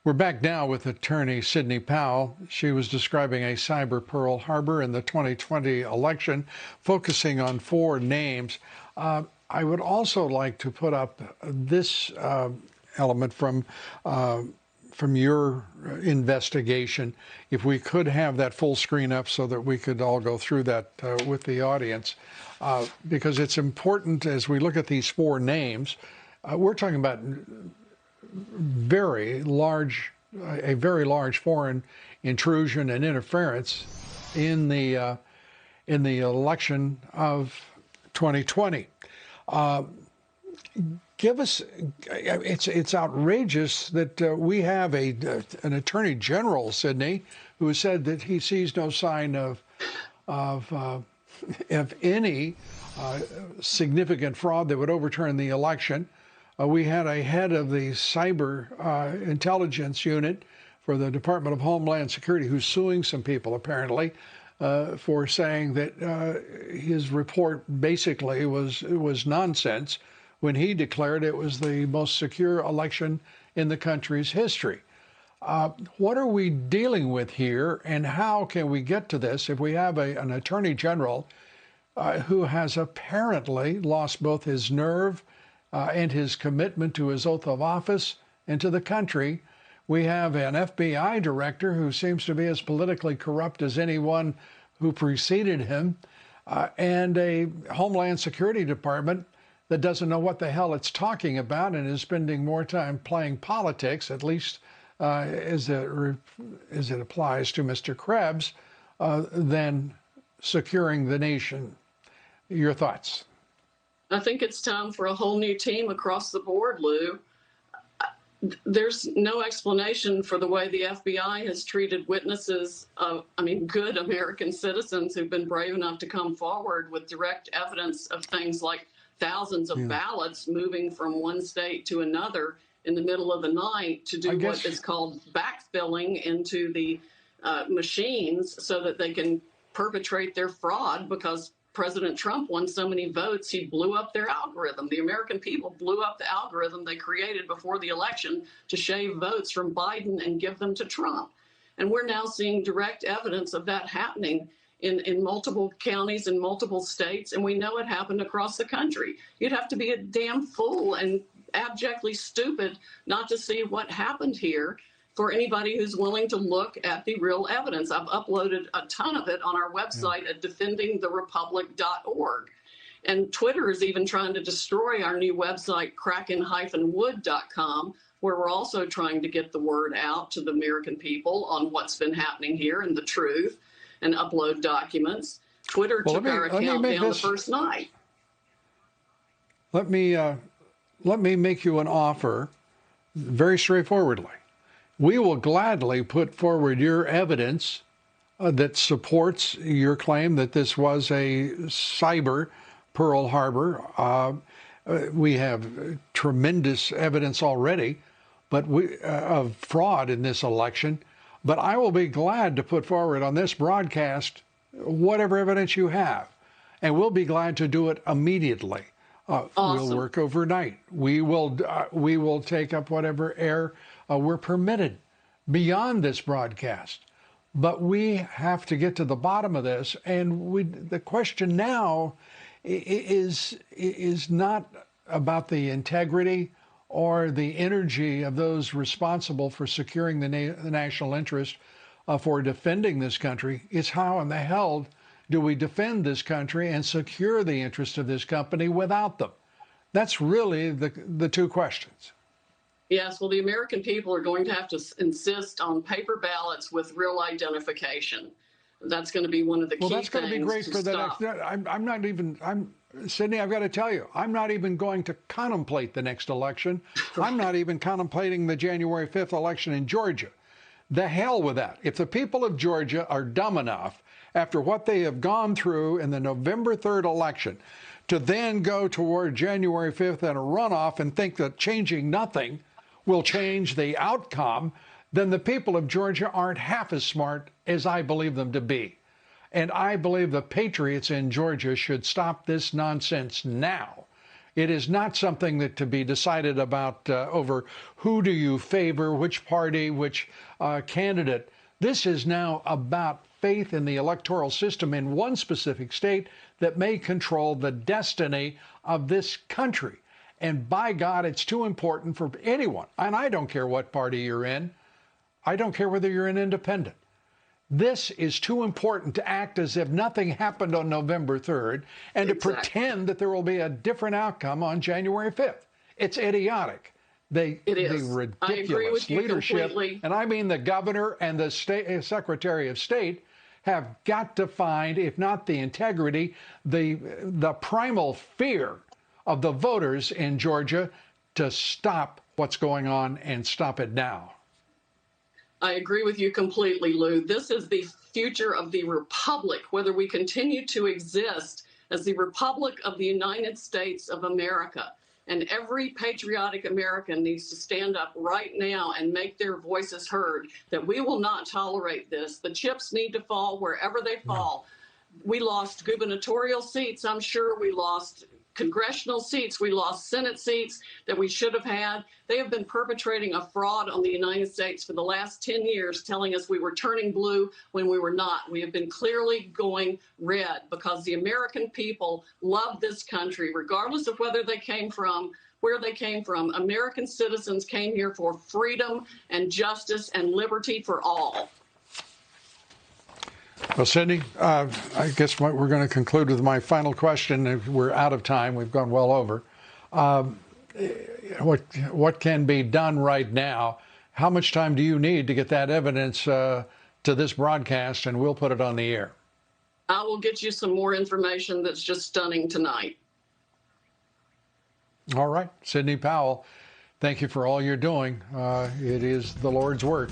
We're back now with attorney Sidney Powell. She was describing a cyber Pearl Harbor in the 2020 election, focusing on four names. I would also like to put up this element from your investigation. If we could have that full screen up so that we could all go through that with the audience, because it's important as we look at these four names. We're talking about a very large foreign intrusion and interference in the election of 2020. It's outrageous that we have an attorney general, Sidney, who has said that he sees no sign of any significant fraud that would overturn the election. We had a head of the cyber intelligence unit for the Department of Homeland Security who's suing some people, apparently, for saying that his report basically was nonsense when he declared it was the most secure election in the country's history. What are we dealing with here, and how can we get to this if we have an attorney general who has apparently lost both his nerve and his commitment to his oath of office and to the country? We have an FBI director who seems to be as politically corrupt as anyone who preceded him, and a Homeland Security Department that doesn't know what the hell it's talking about and is spending more time playing politics, at least as it applies to Mr. Krebs, than securing the nation. Your thoughts? I think it's time for a whole new team across the board, Lou. There's no explanation for the way the FBI has treated witnesses, good American citizens who've been brave enough to come forward with direct evidence of things like thousands of ballots moving from one state to another in the middle of the night to do what is called backfilling into the machines so that they can perpetrate their fraud, because President Trump won so many votes, he blew up their algorithm. The American people blew up the algorithm they created before the election to shave votes from Biden and give them to Trump. And we're now seeing direct evidence of that happening in multiple counties in multiple states, and we know it happened across the country. You'd have to be a damn fool and abjectly stupid not to see what happened here for anybody who's willing to look at the real evidence. I've uploaded a ton of it on our website at defendingtherepublic.org. And Twitter is even trying to destroy our new website, kraken-wood.com, where we're also trying to get the word out to the American people on what's been happening here and the truth, and upload documents. Twitter took our account down the first night. Let me make you an offer very straightforwardly. We will gladly put forward your evidence that supports your claim that this was a cyber Pearl Harbor. We have tremendous evidence already, but of fraud in this election. But I will be glad to put forward on this broadcast whatever evidence you have, and we'll be glad to do it immediately. Awesome. We'll work overnight. We will take up whatever air we're permitted beyond this broadcast. But we have to get to the bottom of this, and the question now is not about the integrity or the energy of those responsible for securing the national interest, for defending this country. It's how in the hell do we defend this country and secure the interest of this company without them? That's really the two questions. Yes, well, the American people are going to have to insist on paper ballots with real identification. That's going to be one of the key things. Well, that's going to be great for that. Sidney, I've got to tell you, I'm not even going to contemplate the next election. I'm not even contemplating the January 5th election in Georgia. The hell with that. If the people of Georgia are dumb enough, after what they have gone through in the November 3rd election, to then go toward January 5th and a runoff and think that changing nothing will change the outcome, then the people of Georgia aren't half as smart as I believe them to be. And I believe the patriots in Georgia should stop this nonsense now It is not something that to be decided about over who do you favor, which party, which candidate. This is now about faith in the electoral system in one specific state that may control the destiny of this country. And by God, it's too important for anyone. And I don't care what party you're in. I don't care whether you're an independent. This is too important to act as if nothing happened on November 3rd and to pretend that there will be a different outcome on January 5th. It's idiotic. The ridiculous leadership, completely. And I mean the governor and the Secretary of State, have got to find, if not the integrity, the primal fear of the voters in Georgia to stop what's going on and stop it now. I agree with you completely, Lou. This is the future of the republic, whether we continue to exist as the Republic of the United States of America. And every patriotic American needs to stand up right now and make their voices heard that we will not tolerate this. The chips need to fall wherever they fall. We lost gubernatorial seats. I'm sure we lost congressional seats. We lost Senate seats that we should have had. They have been perpetrating a fraud on the United States for the last 10 years, telling us we were turning blue when we were not. We have been clearly going red because the American people love this country, regardless of whether they came from, where they came from. American citizens came here for freedom and justice and liberty for all. Well, Sidney, I guess we're going to conclude with my final question. We're out of time. We've gone well over. What can be done right now? How much time do you need to get that evidence to this broadcast, and we'll put it on the air? I will get you some more information that's just stunning tonight. All right. Sidney Powell, thank you for all you're doing. It is the Lord's work.